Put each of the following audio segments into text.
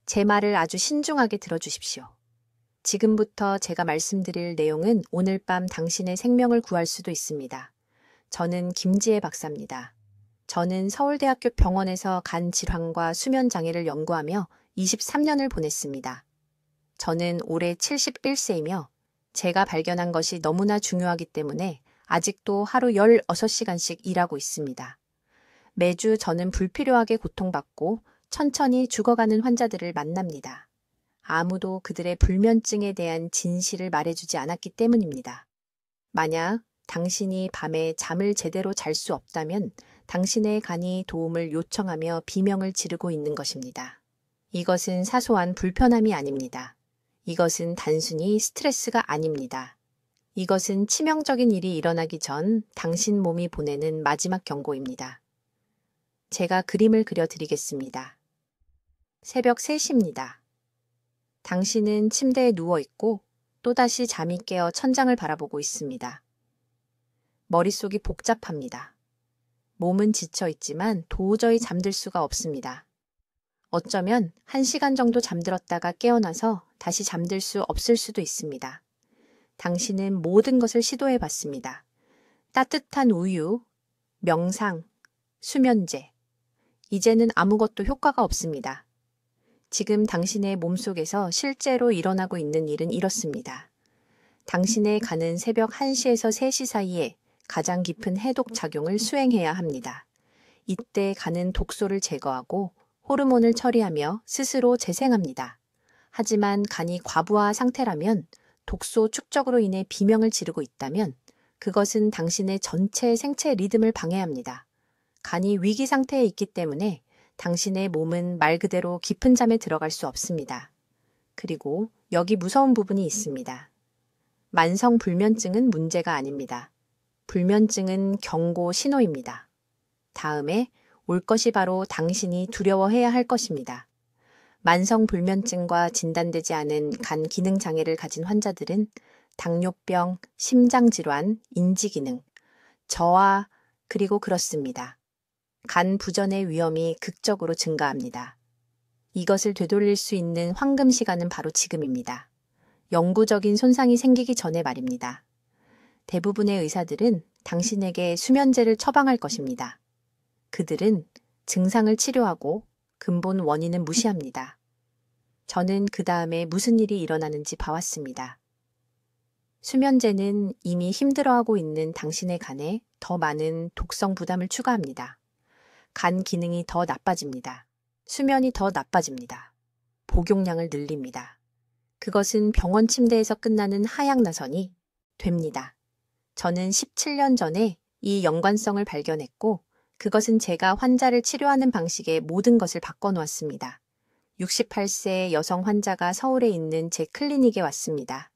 제 말을 아주 신중하게 들어주십시오. 지금부터 제가 말씀드릴 내용은 오늘 밤 당신의 생명을 구할 수도 있습니다. 저는 김지혜 박사입니다. 저는 서울대학교 병원에서 간 질환과 수면 장애를 연구하며 23년을 보냈습니다. 저는 올해 71세이며 제가 발견한 것이 너무나 중요하기 때문에 아직도 하루 16시간씩 일하고 있습니다. 매주 저는 불필요하게 고통받고 천천히 죽어가는 환자들을 만납니다. 아무도 그들의 불면증에 대한 진실을 말해주지 않았기 때문입니다. 만약 당신이 밤에 잠을 제대로 잘 수 없다면 당신의 간이 도움을 요청하며 비명을 지르고 있는 것입니다. 이것은 사소한 불편함이 아닙니다. 이것은 단순히 스트레스가 아닙니다. 이것은 치명적인 일이 일어나기 전 당신 몸이 보내는 마지막 경고입니다. 제가 그림을 그려드리겠습니다. 새벽 3시입니다. 당신은 침대에 누워있고 또다시 잠이 깨어 천장을 바라보고 있습니다. 머릿속이 복잡합니다. 몸은 지쳐있지만 도저히 잠들 수가 없습니다. 어쩌면 1시간 정도 잠들었다가 깨어나서 다시 잠들 수 없을 수도 있습니다. 당신은 모든 것을 시도해봤습니다. 따뜻한 우유, 명상, 수면제. 이제는 아무것도 효과가 없습니다. 지금 당신의 몸속에서 실제로 일어나고 있는 일은 이렇습니다. 당신의 간은 새벽 1시에서 3시 사이에 가장 깊은 해독 작용을 수행해야 합니다. 이때 간은 독소를 제거하고 호르몬을 처리하며 스스로 재생합니다. 하지만 간이 과부하 상태라면 독소 축적으로 인해 비명을 지르고 있다면 그것은 당신의 전체 생체 리듬을 방해합니다. 간이 위기 상태에 있기 때문에 당신의 몸은 말 그대로 깊은 잠에 들어갈 수 없습니다. 그리고 여기 무서운 부분이 있습니다. 만성 불면증은 문제가 아닙니다. 불면증은 경고 신호입니다. 다음에 올 것이 바로 당신이 두려워해야 할 것입니다. 만성 불면증과 진단되지 않은 간 기능 장애를 가진 환자들은 당뇨병, 심장질환, 인지기능, 저하, 그리고 그렇습니다. 간 부전의 위험이 극적으로 증가합니다. 이것을 되돌릴 수 있는 황금 시간은 바로 지금입니다. 영구적인 손상이 생기기 전에 말입니다. 대부분의 의사들은 당신에게 수면제를 처방할 것입니다. 그들은 증상을 치료하고 근본 원인은 무시합니다. 저는 그 다음에 무슨 일이 일어나는지 봐왔습니다. 수면제는 이미 힘들어하고 있는 당신의 간에 더 많은 독성 부담을 추가합니다. 간 기능이 더 나빠집니다. 수면이 더 나빠집니다. 복용량을 늘립니다. 그것은 병원 침대에서 끝나는 하향 나선이 됩니다. 저는 17년 전에 이 연관성을 발견했고 그것은 제가 환자를 치료하는 방식의 모든 것을 바꿔놓았습니다. 68세 여성 환자가 서울에 있는 제 클리닉에 왔습니다.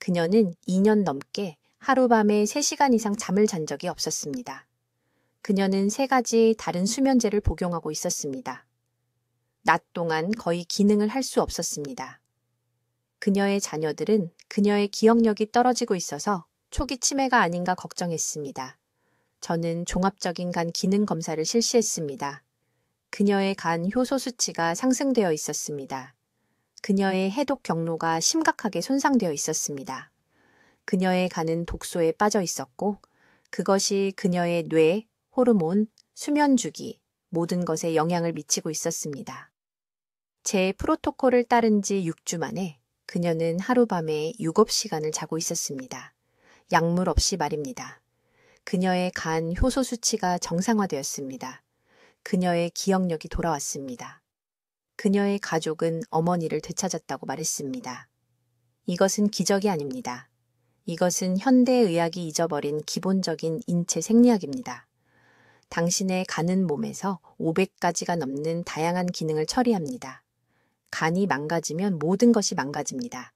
그녀는 2년 넘게 하룻밤에 3시간 이상 잠을 잔 적이 없었습니다. 그녀는 3가지 다른 수면제를 복용하고 있었습니다. 낮 동안 거의 기능을 할 수 없었습니다. 그녀의 자녀들은 그녀의 기억력이 떨어지고 있어서 초기 치매가 아닌가 걱정했습니다. 저는 종합적인 간 기능 검사를 실시했습니다. 그녀의 간 효소 수치가 상승되어 있었습니다. 그녀의 해독 경로가 심각하게 손상되어 있었습니다. 그녀의 간은 독소에 빠져 있었고 그것이 그녀의 뇌, 호르몬, 수면 주기, 모든 것에 영향을 미치고 있었습니다. 제 프로토콜을 따른 지 6주 만에 그녀는 하룻밤에 7시간을 자고 있었습니다. 약물 없이 말입니다. 그녀의 간 효소 수치가 정상화되었습니다. 그녀의 기억력이 돌아왔습니다. 그녀의 가족은 어머니를 되찾았다고 말했습니다. 이것은 기적이 아닙니다. 이것은 현대의학이 잊어버린 기본적인 인체 생리학입니다. 당신의 간은 몸에서 500가지가 넘는 다양한 기능을 처리합니다. 간이 망가지면 모든 것이 망가집니다.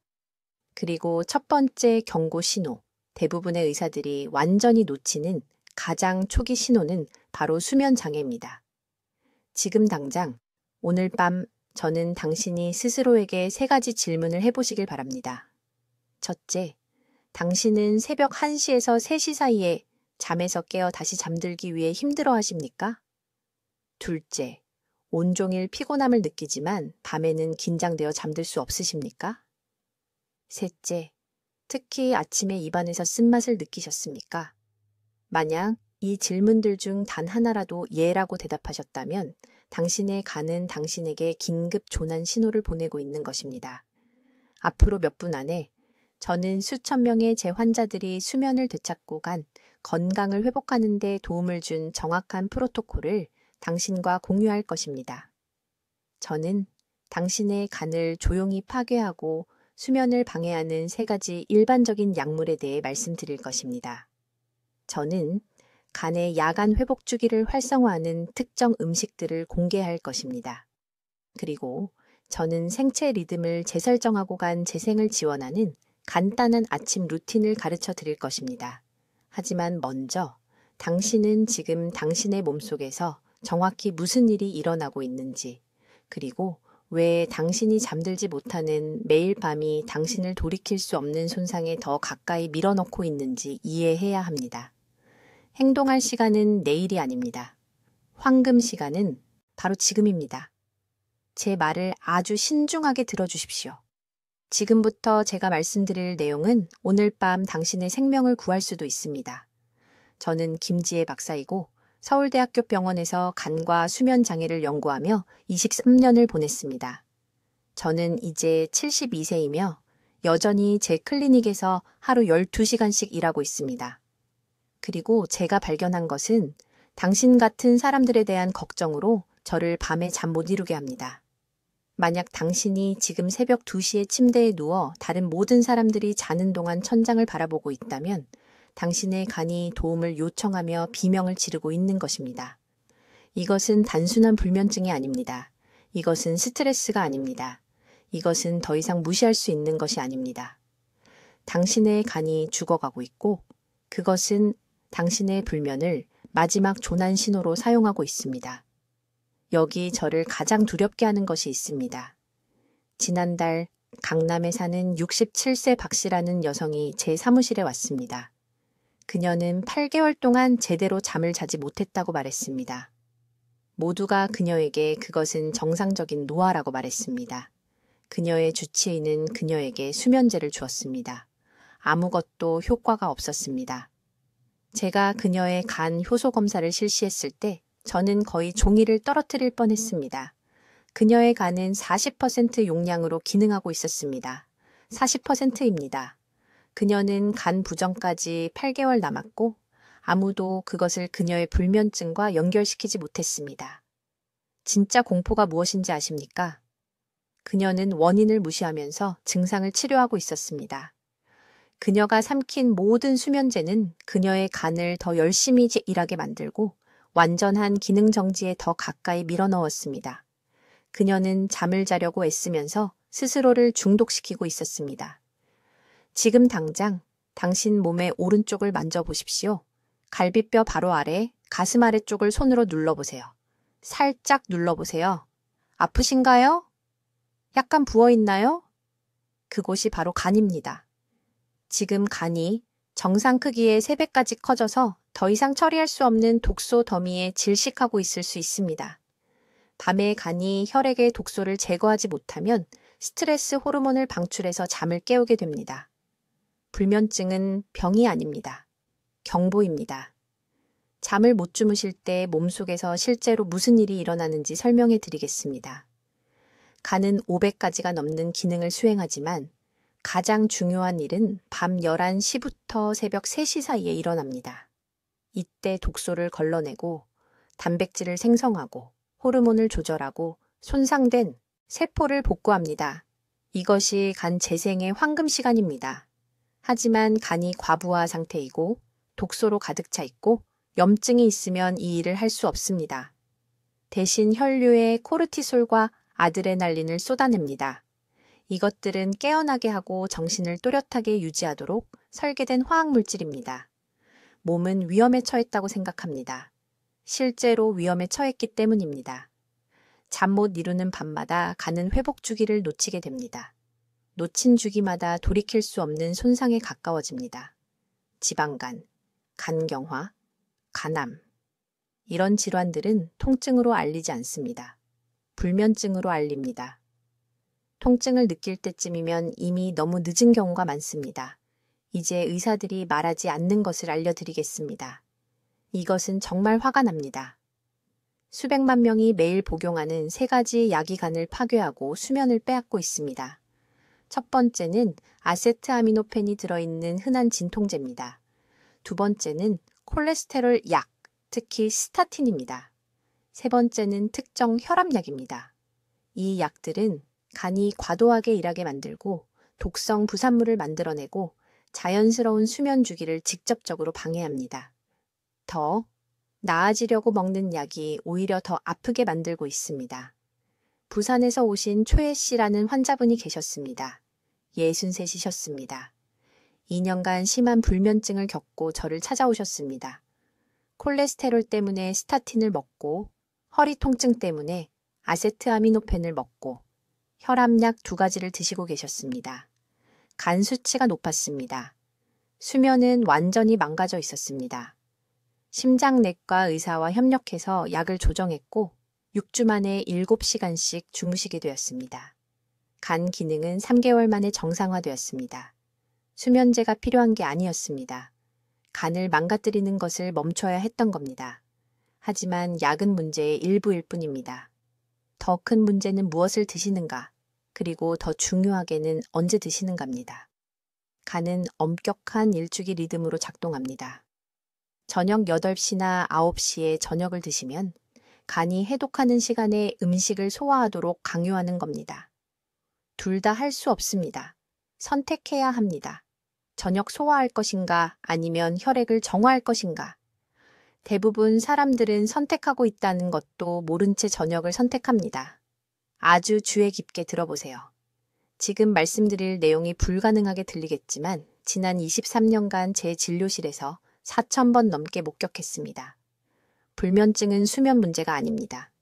그리고 첫 번째 경고 신호, 대부분의 의사들이 완전히 놓치는 가장 초기 신호는 바로 수면 장애입니다. 지금 당장, 오늘 밤 저는 당신이 스스로에게 3가지 질문을 해보시길 바랍니다. 첫째, 당신은 새벽 1시에서 3시 사이에 잠에서 깨어 다시 잠들기 위해 힘들어 하십니까? 둘째, 온종일 피곤함을 느끼지만 밤에는 긴장되어 잠들 수 없으십니까? 셋째, 특히 아침에 입안에서 쓴맛을 느끼셨습니까? 만약 이 질문들 중 단 하나라도 예라고 대답하셨다면 당신의 간은 당신에게 긴급 조난 신호를 보내고 있는 것입니다. 앞으로 몇 분 안에 저는 수천 명의 제 환자들이 수면을 되찾고 간 건강을 회복하는 데 도움을 준 정확한 프로토콜을 당신과 공유할 것입니다. 저는 당신의 간을 조용히 파괴하고 수면을 방해하는 3가지 일반적인 약물에 대해 말씀드릴 것입니다. 저는 간의 야간 회복 주기를 활성화하는 특정 음식들을 공개할 것입니다. 그리고 저는 생체 리듬을 재설정하고 간 재생을 지원하는 간단한 아침 루틴을 가르쳐 드릴 것입니다. 하지만 먼저 당신은 지금 당신의 몸속에서 정확히 무슨 일이 일어나고 있는지, 그리고 왜 당신이 잠들지 못하는 매일 밤이 당신을 돌이킬 수 없는 손상에 더 가까이 밀어넣고 있는지 이해해야 합니다. 행동할 시간은 내일이 아닙니다. 황금 시간은 바로 지금입니다. 제 말을 아주 신중하게 들어주십시오. 지금부터 제가 말씀드릴 내용은 오늘 밤 당신의 생명을 구할 수도 있습니다. 저는 김지혜 박사이고 서울대학교 병원에서 간과 수면 장애를 연구하며 23년을 보냈습니다. 저는 이제 72세이며 여전히 제 클리닉에서 하루 12시간씩 일하고 있습니다. 그리고 제가 발견한 것은 당신 같은 사람들에 대한 걱정으로 저를 밤에 잠 못 이루게 합니다. 만약 당신이 지금 새벽 2시에 침대에 누워 다른 모든 사람들이 자는 동안 천장을 바라보고 있다면 당신의 간이 도움을 요청하며 비명을 지르고 있는 것입니다. 이것은 단순한 불면증이 아닙니다. 이것은 스트레스가 아닙니다. 이것은 더 이상 무시할 수 있는 것이 아닙니다. 당신의 간이 죽어가고 있고 그것은 당신의 불면을 마지막 조난 신호로 사용하고 있습니다. 여기 저를 가장 두렵게 하는 것이 있습니다. 지난달 강남에 사는 67세 박 씨라는 여성이 제 사무실에 왔습니다. 그녀는 8개월 동안 제대로 잠을 자지 못했다고 말했습니다. 모두가 그녀에게 그것은 정상적인 노화라고 말했습니다. 그녀의 주치의는 그녀에게 수면제를 주었습니다. 아무것도 효과가 없었습니다. 제가 그녀의 간 효소 검사를 실시했을 때 저는 거의 종이를 떨어뜨릴 뻔했습니다. 그녀의 간은 40% 용량으로 기능하고 있었습니다. 40%입니다. 그녀는 간 부정까지 8개월 남았고 아무도 그것을 그녀의 불면증과 연결시키지 못했습니다. 진짜 공포가 무엇인지 아십니까? 그녀는 원인을 무시하면서 증상을 치료하고 있었습니다. 그녀가 삼킨 모든 수면제는 그녀의 간을 더 열심히 일하게 만들고 완전한 기능 정지에 더 가까이 밀어넣었습니다. 그녀는 잠을 자려고 애쓰면서 스스로를 중독시키고 있었습니다. 지금 당장 당신 몸의 오른쪽을 만져보십시오. 갈비뼈 바로 아래, 가슴 아래쪽을 손으로 눌러보세요. 살짝 눌러보세요. 아프신가요? 약간 부어있나요? 그곳이 바로 간입니다. 지금 간이 정상 크기의 3배까지 커져서 더 이상 처리할 수 없는 독소 더미에 질식하고 있을 수 있습니다. 밤에 간이 혈액의 독소를 제거하지 못하면 스트레스 호르몬을 방출해서 잠을 깨우게 됩니다. 불면증은 병이 아닙니다. 경보입니다. 잠을 못 주무실 때 몸속에서 실제로 무슨 일이 일어나는지 설명해 드리겠습니다. 간은 500가지가 넘는 기능을 수행하지만 가장 중요한 일은 밤 11시부터 새벽 3시 사이에 일어납니다. 이때 독소를 걸러내고 단백질을 생성하고 호르몬을 조절하고 손상된 세포를 복구합니다. 이것이 간 재생의 황금 시간입니다. 하지만 간이 과부하 상태이고 독소로 가득 차 있고 염증이 있으면 이 일을 할 수 없습니다. 대신 혈류에 코르티솔과 아드레날린을 쏟아냅니다. 이것들은 깨어나게 하고 정신을 또렷하게 유지하도록 설계된 화학물질입니다. 몸은 위험에 처했다고 생각합니다. 실제로 위험에 처했기 때문입니다. 잠 못 이루는 밤마다 간은 회복 주기를 놓치게 됩니다. 놓친 주기마다 돌이킬 수 없는 손상에 가까워집니다. 지방간, 간경화, 간암. 이런 질환들은 통증으로 알리지 않습니다. 불면증으로 알립니다. 통증을 느낄 때쯤이면 이미 너무 늦은 경우가 많습니다. 이제 의사들이 말하지 않는 것을 알려드리겠습니다. 이것은 정말 화가 납니다. 수백만 명이 매일 복용하는 3가지 약이 간을 파괴하고 수면을 빼앗고 있습니다. 첫 번째는 아세트아미노펜이 들어있는 흔한 진통제입니다. 두 번째는 콜레스테롤 약, 특히 스타틴입니다. 세 번째는 특정 혈압약입니다. 이 약들은 간이 과도하게 일하게 만들고 독성 부산물을 만들어내고 자연스러운 수면 주기를 직접적으로 방해합니다. 더 나아지려고 먹는 약이 오히려 더 아프게 만들고 있습니다. 부산에서 오신 초혜 씨라는 환자분이 계셨습니다. 63이셨습니다. 2년간 심한 불면증을 겪고 저를 찾아오셨습니다. 콜레스테롤 때문에 스타틴을 먹고 허리 통증 때문에 아세트아미노펜을 먹고 혈압약 2가지를 드시고 계셨습니다. 간 수치가 높았습니다. 수면은 완전히 망가져 있었습니다. 심장내과 의사와 협력해서 약을 조정했고 6주 만에 7시간씩 주무시게 되었습니다. 간 기능은 3개월 만에 정상화되었습니다. 수면제가 필요한 게 아니었습니다. 간을 망가뜨리는 것을 멈춰야 했던 겁니다. 하지만 약은 문제의 일부일 뿐입니다. 더 큰 문제는 무엇을 드시는가, 그리고 더 중요하게는 언제 드시는가입니다. 간은 엄격한 일주기 리듬으로 작동합니다. 저녁 8시나 9시에 저녁을 드시면 간이 해독하는 시간에 음식을 소화하도록 강요하는 겁니다. 둘 다 할 수 없습니다. 선택해야 합니다. 저녁 소화할 것인가 아니면 혈액을 정화할 것인가. 대부분 사람들은 선택하고 있다는 것도 모른 채 저녁을 선택합니다. 아주 주의 깊게 들어보세요. 지금 말씀드릴 내용이 불가능하게 들리겠지만 지난 23년간 제 진료실에서 4,000번 넘게 목격했습니다. 불면증은 수면 문제가 아닙니다.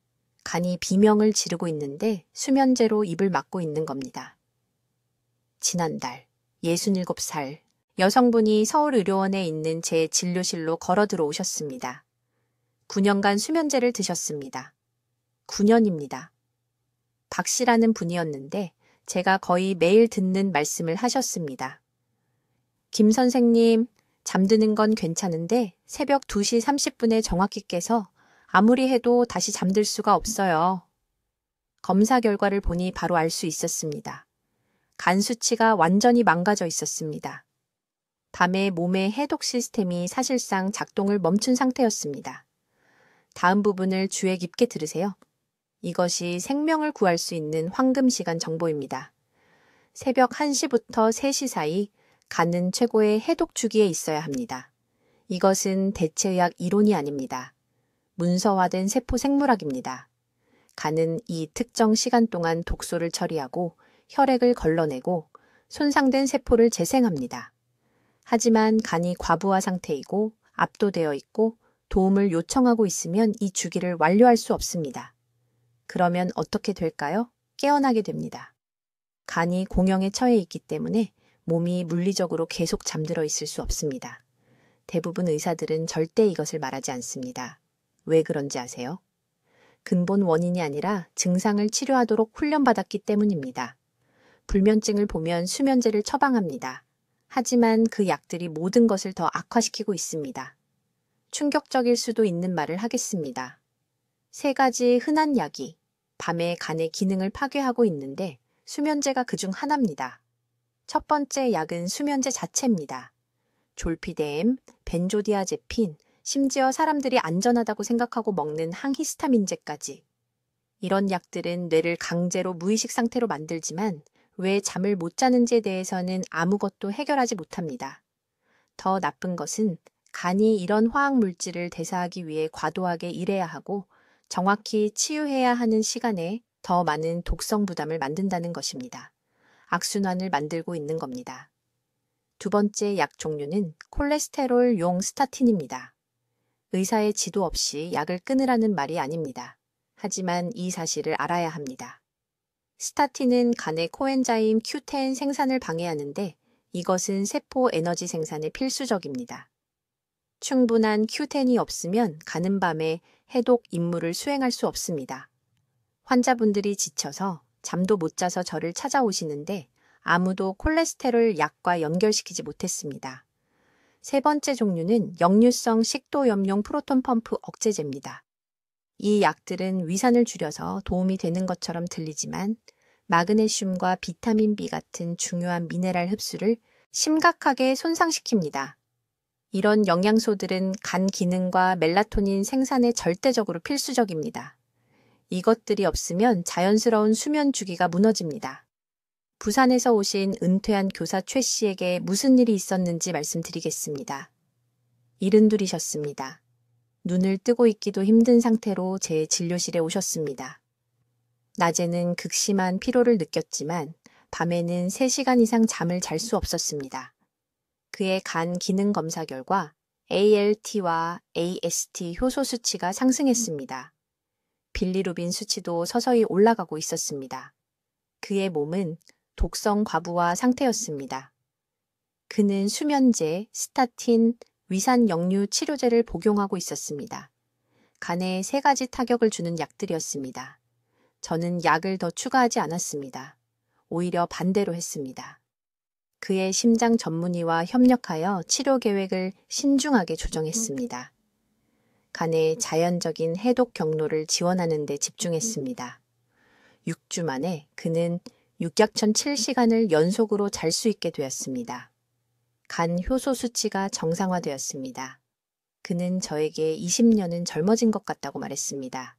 간이 비명을 지르고 있는데 수면제로 입을 막고 있는 겁니다. 지난달 67살 여성분이 서울의료원에 있는 제 진료실로 걸어 들어오셨습니다. 9년간 수면제를 드셨습니다. 9년입니다. 박 씨라는 분이었는데 제가 거의 매일 듣는 말씀을 하셨습니다. 김 선생님, 잠드는 건 괜찮은데 새벽 2시 30분에 정확히 깨서 아무리 해도 다시 잠들 수가 없어요. 검사 결과를 보니 바로 알 수 있었습니다. 간 수치가 완전히 망가져 있었습니다. 밤에 몸의 해독 시스템이 사실상 작동을 멈춘 상태였습니다. 다음 부분을 주의 깊게 들으세요. 이것이 생명을 구할 수 있는 황금 시간 정보입니다. 새벽 1시부터 3시 사이 간은 최고의 해독 주기에 있어야 합니다. 이것은 대체의학 이론이 아닙니다. 문서화된 세포 생물학입니다. 간은 이 특정 시간 동안 독소를 처리하고 혈액을 걸러내고 손상된 세포를 재생합니다. 하지만 간이 과부하 상태이고 압도되어 있고 도움을 요청하고 있으면 이 주기를 완료할 수 없습니다. 그러면 어떻게 될까요? 깨어나게 됩니다. 간이 공형에 처해 있기 때문에 몸이 물리적으로 계속 잠들어 있을 수 없습니다. 대부분 의사들은 절대 이것을 말하지 않습니다. 왜 그런지 아세요? 근본 원인이 아니라 증상을 치료하도록 훈련받았기 때문입니다. 불면증을 보면 수면제를 처방합니다. 하지만 그 약들이 모든 것을 더 악화시키고 있습니다. 충격적일 수도 있는 말을 하겠습니다. 3가지 흔한 약이 밤에 간의 기능을 파괴하고 있는데 수면제가 그중 하나입니다. 첫 번째 약은 수면제 자체입니다. 졸피뎀, 벤조디아제핀, 심지어 사람들이 안전하다고 생각하고 먹는 항히스타민제까지. 이런 약들은 뇌를 강제로 무의식 상태로 만들지만 왜 잠을 못 자는지에 대해서는 아무것도 해결하지 못합니다. 더 나쁜 것은 간이 이런 화학 물질을 대사하기 위해 과도하게 일해야 하고 정확히 치유해야 하는 시간에 더 많은 독성 부담을 만든다는 것입니다. 악순환을 만들고 있는 겁니다. 두 번째 약 종류는 콜레스테롤용 스타틴입니다. 의사의 지도 없이 약을 끊으라는 말이 아닙니다. 하지만 이 사실을 알아야 합니다. 스타틴은 간의 코엔자임 Q10 생산을 방해하는데 이것은 세포 에너지 생산에 필수적입니다. 충분한 Q10이 없으면 가는 밤에 해독 임무를 수행할 수 없습니다. 환자분들이 지쳐서 잠도 못 자서 저를 찾아오시는데 아무도 콜레스테롤 약과 연결시키지 못했습니다. 세 번째 종류는 역류성 식도염용 프로톤 펌프 억제제입니다. 이 약들은 위산을 줄여서 도움이 되는 것처럼 들리지만 마그네슘과 비타민 B 같은 중요한 미네랄 흡수를 심각하게 손상시킵니다. 이런 영양소들은 간 기능과 멜라토닌 생산에 절대적으로 필수적입니다. 이것들이 없으면 자연스러운 수면 주기가 무너집니다. 부산에서 오신 은퇴한 교사 최 씨에게 무슨 일이 있었는지 말씀드리겠습니다. 72이셨습니다. 눈을 뜨고 있기도 힘든 상태로 제 진료실에 오셨습니다. 낮에는 극심한 피로를 느꼈지만 밤에는 3시간 이상 잠을 잘 수 없었습니다. 그의 간 기능 검사 결과 ALT와 AST 효소 수치가 상승했습니다. 빌리루빈 수치도 서서히 올라가고 있었습니다. 그의 몸은 독성 과부하 상태였습니다. 그는 수면제, 스타틴, 위산 역류 치료제를 복용하고 있었습니다. 간에 3가지 타격을 주는 약들이었습니다. 저는 약을 더 추가하지 않았습니다. 오히려 반대로 했습니다. 그의 심장 전문의와 협력하여 치료 계획을 신중하게 조정했습니다. 간의 자연적인 해독 경로를 지원하는 데 집중했습니다. 6주 만에 그는 육약천 7시간을 연속으로 잘 수 있게 되었습니다. 간 효소 수치가 정상화되었습니다. 그는 저에게 20년은 젊어진 것 같다고 말했습니다.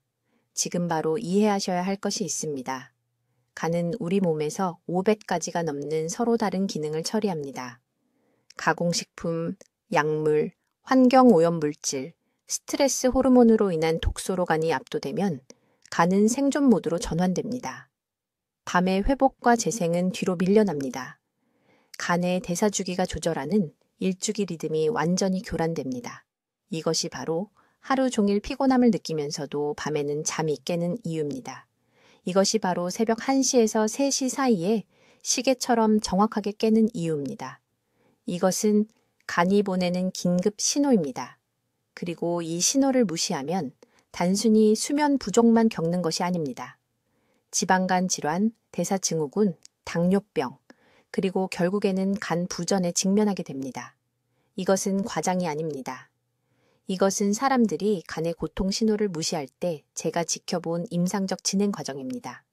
지금 바로 이해하셔야 할 것이 있습니다. 간은 우리 몸에서 500가지가 넘는 서로 다른 기능을 처리합니다. 가공식품, 약물, 환경오염물질, 스트레스 호르몬으로 인한 독소로 간이 압도되면 간은 생존 모드로 전환됩니다. 밤의 회복과 재생은 뒤로 밀려납니다. 간의 대사주기가 조절하는 일주기 리듬이 완전히 교란됩니다. 이것이 바로 하루 종일 피곤함을 느끼면서도 밤에는 잠이 깨는 이유입니다. 이것이 바로 새벽 1시에서 3시 사이에 시계처럼 정확하게 깨는 이유입니다. 이것은 간이 보내는 긴급 신호입니다. 그리고 이 신호를 무시하면 단순히 수면 부족만 겪는 것이 아닙니다. 지방간 질환, 대사증후군, 당뇨병, 그리고 결국에는 간 부전에 직면하게 됩니다. 이것은 과장이 아닙니다. 이것은 사람들이 간의 고통 신호를 무시할 때 제가 지켜본 임상적 진행 과정입니다.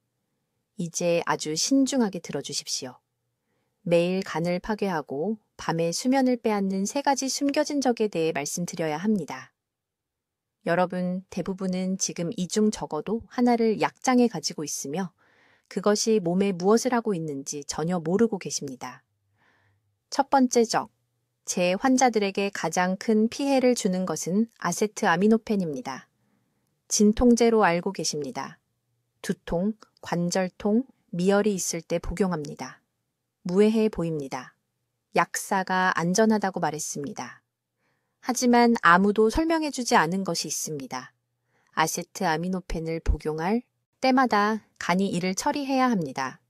이제 아주 신중하게 들어주십시오. 매일 간을 파괴하고 밤에 수면을 빼앗는 3가지 숨겨진 적에 대해 말씀드려야 합니다. 여러분, 대부분은 지금 이 중 적어도 하나를 약장에 가지고 있으며 그것이 몸에 무엇을 하고 있는지 전혀 모르고 계십니다. 첫 번째 적, 제 환자들에게 가장 큰 피해를 주는 것은 아세트아미노펜입니다. 진통제로 알고 계십니다. 두통, 관절통, 미열이 있을 때 복용합니다. 무해해 보입니다. 약사가 안전하다고 말했습니다. 하지만 아무도 설명해주지 않은 것이 있습니다. 아세트아미노펜을 복용할 때마다 간이 이를 처리해야 합니다.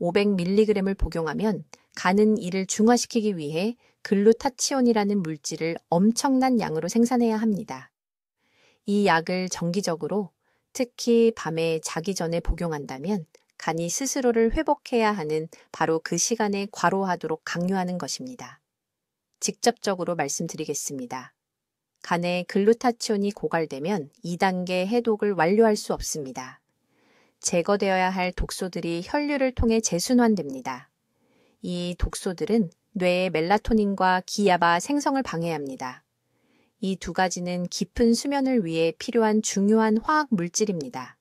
500mg을 복용하면 간은 이를 중화시키기 위해 글루타치온이라는 물질을 엄청난 양으로 생산해야 합니다. 이 약을 정기적으로, 특히 밤에 자기 전에 복용한다면 간이 스스로를 회복해야 하는 바로 그 시간에 과로하도록 강요하는 것입니다. 직접적으로 말씀드리겠습니다. 간에 글루타치온이 고갈되면 2단계 해독을 완료할 수 없습니다. 제거되어야 할 독소들이 혈류를 통해 재순환됩니다. 이 독소들은 뇌의 멜라토닌과 기아바 생성을 방해합니다. 이 2가지는 깊은 수면을 위해 필요한 중요한 화학 물질입니다.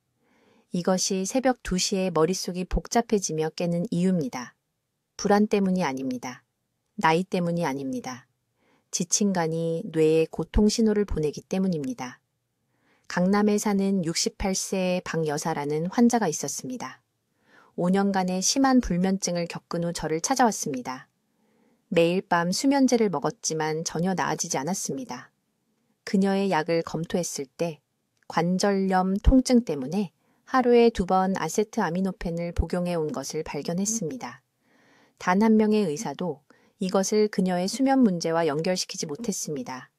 이것이 새벽 2시에 머릿속이 복잡해지며 깨는 이유입니다. 불안 때문이 아닙니다. 나이 때문이 아닙니다. 지친 간이 뇌에 고통 신호를 보내기 때문입니다. 강남에 사는 68세의 박 여사라는 환자가 있었습니다. 5년간의 심한 불면증을 겪은 후 저를 찾아왔습니다. 매일 밤 수면제를 먹었지만 전혀 나아지지 않았습니다. 그녀의 약을 검토했을 때 관절염 통증 때문에 하루에 2번 아세트아미노펜을 복용해 온 것을 발견했습니다. 단 한 명의 의사도 이것을 그녀의 수면 문제와 연결시키지 못했습니다.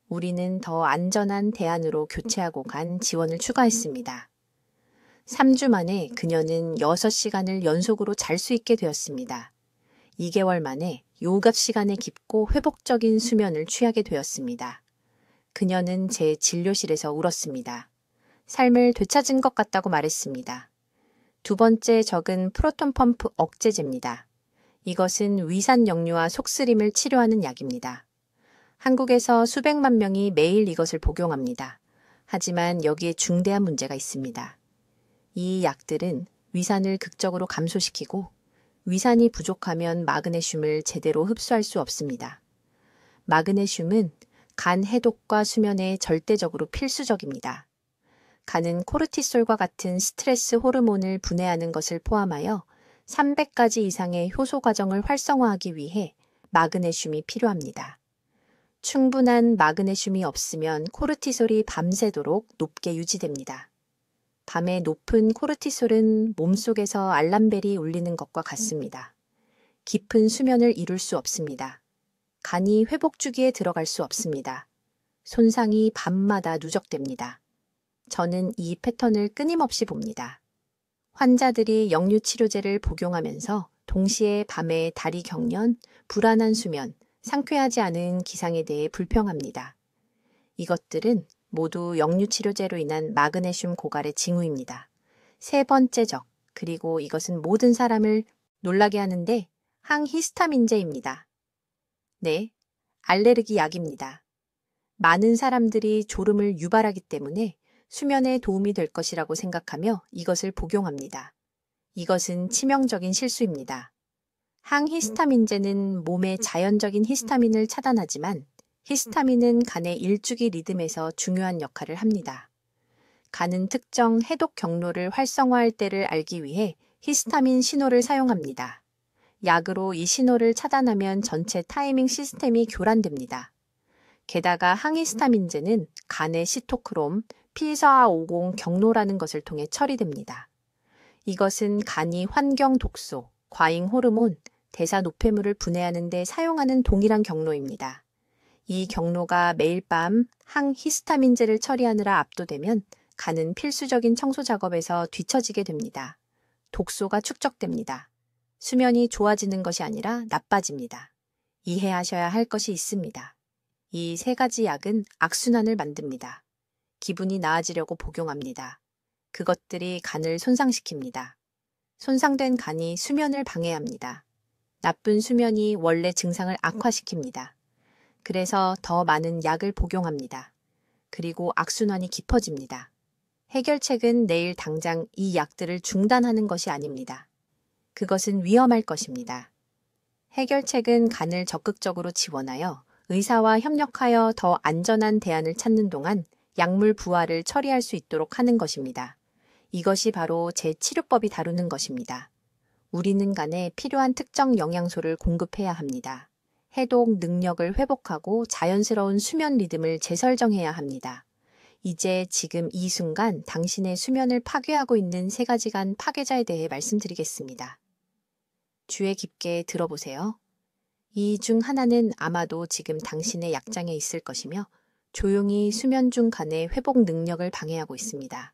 우리는 더 안전한 대안으로 교체하고 간 지원을 추가했습니다. 3주 만에 그녀는 6시간을 연속으로 잘 수 있게 되었습니다. 2개월 만에 요갑 시간에 깊고 회복적인 수면을 취하게 되었습니다. 그녀는 제 진료실에서 울었습니다. 삶을 되찾은 것 같다고 말했습니다. 두 번째 적은 프로톤 펌프 억제제입니다. 이것은 위산 역류와 속쓰림을 치료하는 약입니다. 한국에서 수백만 명이 매일 이것을 복용합니다. 하지만 여기에 중대한 문제가 있습니다. 이 약들은 위산을 극적으로 감소시키고 위산이 부족하면 마그네슘을 제대로 흡수할 수 없습니다. 마그네슘은 간 해독과 수면에 절대적으로 필수적입니다. 간은 코르티솔과 같은 스트레스 호르몬을 분해하는 것을 포함하여 300가지 이상의 효소 과정을 활성화하기 위해 마그네슘이 필요합니다. 충분한 마그네슘이 없으면 코르티솔이 밤새도록 높게 유지됩니다. 밤에 높은 코르티솔은 몸속에서 알람벨이 울리는 것과 같습니다. 깊은 수면을 이룰 수 없습니다. 간이 회복 주기에 들어갈 수 없습니다. 손상이 밤마다 누적됩니다. 저는 이 패턴을 끊임없이 봅니다. 환자들이 역류치료제를 복용하면서 동시에 밤에 다리 경련, 불안한 수면, 상쾌하지 않은 기상에 대해 불평합니다. 이것들은 모두 역류치료제로 인한 마그네슘 고갈의 징후입니다. 세 번째 적, 그리고 이것은 모든 사람을 놀라게 하는데 항히스타민제입니다. 네, 알레르기 약입니다. 많은 사람들이 졸음을 유발하기 때문에 수면에 도움이 될 것이라고 생각하며 이것을 복용합니다. 이것은 치명적인 실수입니다. 항히스타민제는 몸의 자연적인 히스타민을 차단하지만 히스타민은 간의 일주기 리듬에서 중요한 역할을 합니다. 간은 특정 해독 경로를 활성화할 때를 알기 위해 히스타민 신호를 사용합니다. 약으로 이 신호를 차단하면 전체 타이밍 시스템이 교란됩니다. 게다가 항히스타민제는 간의 시토크롬, P450 경로라는 것을 통해 처리됩니다. 이것은 간이 환경 독소, 과잉 호르몬, 대사 노폐물을 분해하는 데 사용하는 동일한 경로입니다. 이 경로가 매일 밤 항히스타민제를 처리하느라 압도되면 간은 필수적인 청소 작업에서 뒤처지게 됩니다. 독소가 축적됩니다. 수면이 좋아지는 것이 아니라 나빠집니다. 이해하셔야 할 것이 있습니다. 이 세 가지 약은 악순환을 만듭니다. 기분이 나아지려고 복용합니다. 그것들이 간을 손상시킵니다. 손상된 간이 수면을 방해합니다. 나쁜 수면이 원래 증상을 악화시킵니다. 그래서 더 많은 약을 복용합니다. 그리고 악순환이 깊어집니다. 해결책은 내일 당장 이 약들을 중단하는 것이 아닙니다. 그것은 위험할 것입니다. 해결책은 간을 적극적으로 지원하여 의사와 협력하여 더 안전한 대안을 찾는 동안 약물 부하를 처리할 수 있도록 하는 것입니다. 이것이 바로 제 치료법이 다루는 것입니다. 우리는 간에 필요한 특정 영양소를 공급해야 합니다. 해독 능력을 회복하고 자연스러운 수면 리듬을 재설정해야 합니다. 이제 지금 이 순간 당신의 수면을 파괴하고 있는 세 가지 간 파괴자에 대해 말씀드리겠습니다. 주의 깊게 들어보세요. 이 중 하나는 아마도 지금 당신의 약장에 있을 것이며 조용히 수면 중 간의 회복 능력을 방해하고 있습니다.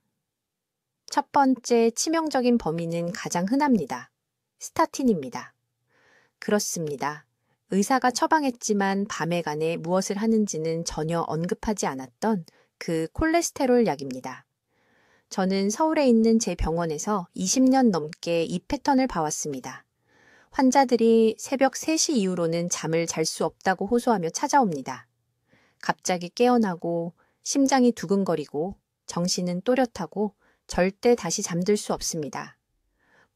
첫 번째 치명적인 범인은 가장 흔합니다. 스타틴입니다. 그렇습니다. 의사가 처방했지만 밤에 간에 무엇을 하는지는 전혀 언급하지 않았던 그 콜레스테롤 약입니다. 저는 서울에 있는 제 병원에서 20년 넘게 이 패턴을 봐왔습니다. 환자들이 새벽 3시 이후로는 잠을 잘 수 없다고 호소하며 찾아옵니다. 갑자기 깨어나고 심장이 두근거리고 정신은 또렷하고 절대 다시 잠들 수 없습니다.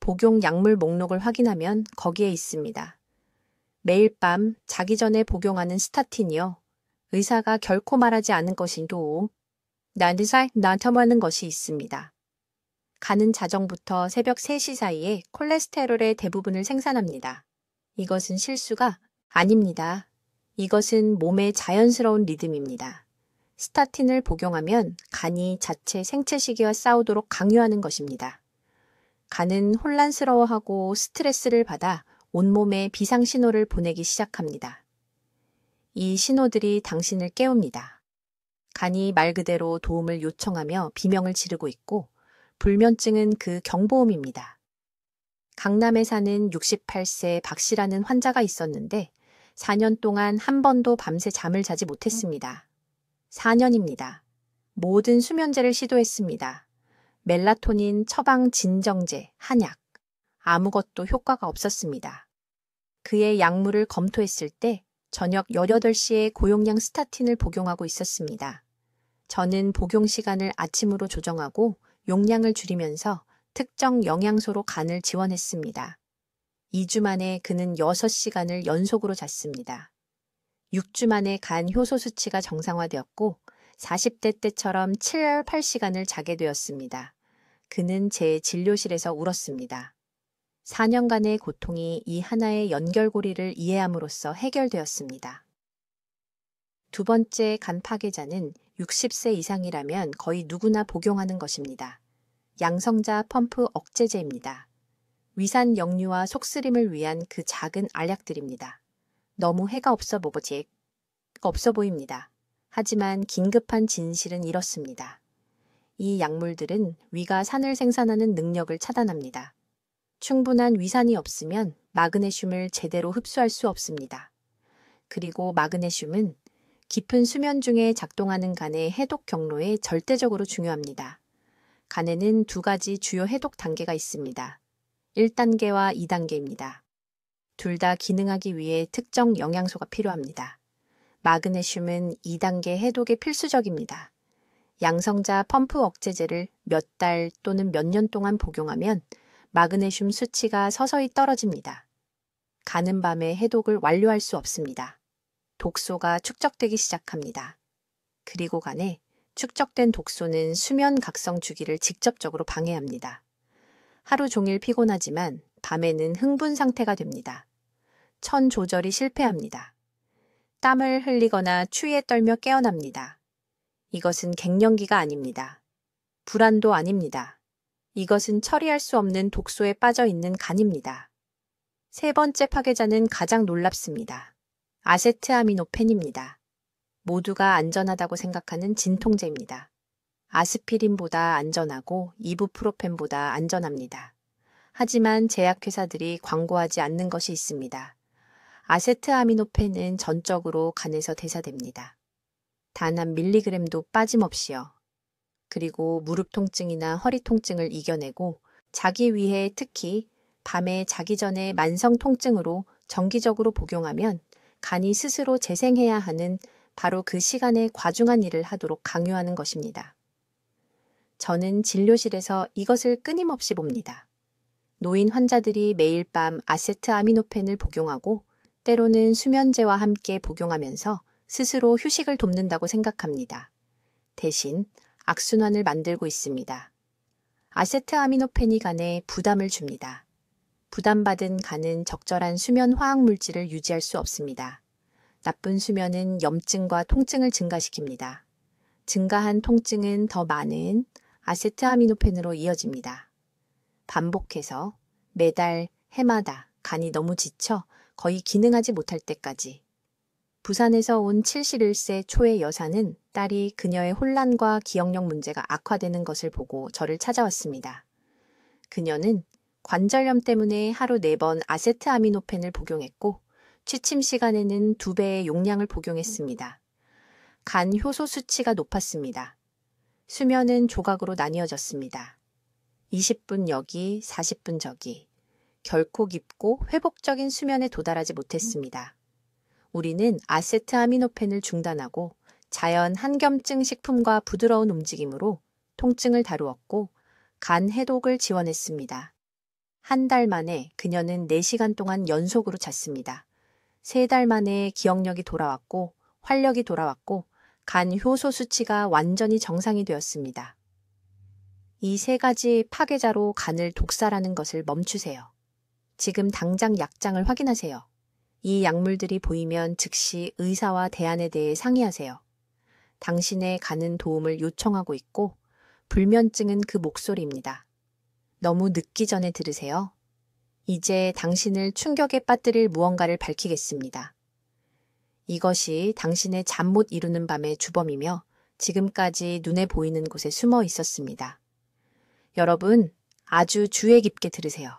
복용 약물 목록을 확인하면 거기에 있습니다. 매일 밤 자기 전에 복용하는 스타틴이요. 의사가 결코 말하지 않은 것인도 나타나는 것이 있습니다. 간은 자정부터 새벽 3시 사이에 콜레스테롤의 대부분을 생산합니다. 이것은 실수가 아닙니다. 이것은 몸의 자연스러운 리듬입니다. 스타틴을 복용하면 간이 자체 생체 시계와 싸우도록 강요하는 것입니다. 간은 혼란스러워하고 스트레스를 받아 온몸에 비상신호를 보내기 시작합니다. 이 신호들이 당신을 깨웁니다. 간이 말 그대로 도움을 요청하며 비명을 지르고 있고 불면증은 그 경보음입니다. 강남에 사는 68세 박 씨라는 환자가 있었는데 4년 동안 한 번도 밤새 잠을 자지 못했습니다. 4년입니다. 모든 수면제를 시도했습니다. 멜라토닌, 처방, 진정제, 한약. 아무것도 효과가 없었습니다. 그의 약물을 검토했을 때 저녁 18시에 고용량 스타틴을 복용하고 있었습니다. 저는 복용 시간을 아침으로 조정하고 용량을 줄이면서 특정 영양소로 간을 지원했습니다. 2주 만에 그는 6시간을 연속으로 잤습니다. 6주 만에 간 효소 수치가 정상화되었고 40대 때처럼 7, 8시간을 자게 되었습니다. 그는 제 진료실에서 울었습니다. 4년간의 고통이 이 하나의 연결고리를 이해함으로써 해결되었습니다. 두 번째 간 파괴자는 60세 이상이라면 거의 누구나 복용하는 것입니다. 양성자 펌프 억제제입니다. 위산 역류와 속쓰림을 위한 그 작은 알약들입니다. 너무 해가 없어 보입니다. 하지만 긴급한 진실은 이렇습니다. 이 약물들은 위가 산을 생산하는 능력을 차단합니다. 충분한 위산이 없으면 마그네슘을 제대로 흡수할 수 없습니다. 그리고 마그네슘은 깊은 수면 중에 작동하는 간의 해독 경로에 절대적으로 중요합니다. 간에는 두 가지 주요 해독 단계가 있습니다. 1단계와 2단계입니다. 둘 다 기능하기 위해 특정 영양소가 필요합니다. 마그네슘은 2단계 해독에 필수적입니다. 양성자 펌프 억제제를 몇 달 또는 몇 년 동안 복용하면 마그네슘 수치가 서서히 떨어집니다. 가는 밤에 해독을 완료할 수 없습니다. 독소가 축적되기 시작합니다. 그리고 간에 축적된 독소는 수면 각성 주기를 직접적으로 방해합니다. 하루 종일 피곤하지만 밤에는 흥분 상태가 됩니다. 천 조절이 실패합니다. 땀을 흘리거나 추위에 떨며 깨어납니다. 이것은 갱년기가 아닙니다. 불안도 아닙니다. 이것은 처리할 수 없는 독소에 빠져 있는 간입니다. 세 번째 파괴자는 가장 놀랍습니다. 아세트아미노펜입니다. 모두가 안전하다고 생각하는 진통제입니다. 아스피린보다 안전하고 이부프로펜보다 안전합니다. 하지만 제약회사들이 광고하지 않는 것이 있습니다. 아세트아미노펜은 전적으로 간에서 대사됩니다. 단 한 밀리그램도 빠짐없이요. 그리고 무릎 통증이나 허리 통증을 이겨내고 자기 위해 특히 밤에 자기 전에 만성 통증으로 정기적으로 복용하면 간이 스스로 재생해야 하는 바로 그 시간에 과중한 일을 하도록 강요하는 것입니다. 저는 진료실에서 이것을 끊임없이 봅니다. 노인 환자들이 매일 밤 아세트아미노펜을 복용하고 때로는 수면제와 함께 복용하면서 스스로 휴식을 돕는다고 생각합니다. 대신 악순환을 만들고 있습니다. 아세트아미노펜이 간에 부담을 줍니다. 부담받은 간은 적절한 수면 화학물질을 유지할 수 없습니다. 나쁜 수면은 염증과 통증을 증가시킵니다. 증가한 통증은 더 많은 아세트아미노펜으로 이어집니다. 반복해서 매달, 해마다 간이 너무 지쳐 거의 기능하지 못할 때까지. 부산에서 온 71세 초의 여사는 딸이 그녀의 혼란과 기억력 문제가 악화되는 것을 보고 저를 찾아왔습니다. 그녀는 관절염 때문에 하루 4번 아세트아미노펜을 복용했고 취침 시간에는 2배의 용량을 복용했습니다. 간 효소 수치가 높았습니다. 수면은 조각으로 나뉘어졌습니다. 20분 여기, 40분 저기. 결코 깊고 회복적인 수면에 도달하지 못했습니다. 우리는 아세트아미노펜을 중단하고 자연 한겸증 식품과 부드러운 움직임으로 통증을 다루었고 간 해독을 지원했습니다. 한 달 만에 그녀는 4시간 동안 연속으로 잤습니다. 3달 만에 기억력이 돌아왔고 활력이 돌아왔고 간 효소 수치가 완전히 정상이 되었습니다. 이 3가지 파괴자로 간을 독살하는 것을 멈추세요. 지금 당장 약장을 확인하세요. 이 약물들이 보이면 즉시 의사와 대안에 대해 상의하세요. 당신의 간은 도움을 요청하고 있고 불면증은 그 목소리입니다. 너무 늦기 전에 들으세요. 이제 당신을 충격에 빠뜨릴 무언가를 밝히겠습니다. 이것이 당신의 잠 못 이루는 밤의 주범이며 지금까지 눈에 보이는 곳에 숨어 있었습니다. 여러분, 아주 주의 깊게 들으세요.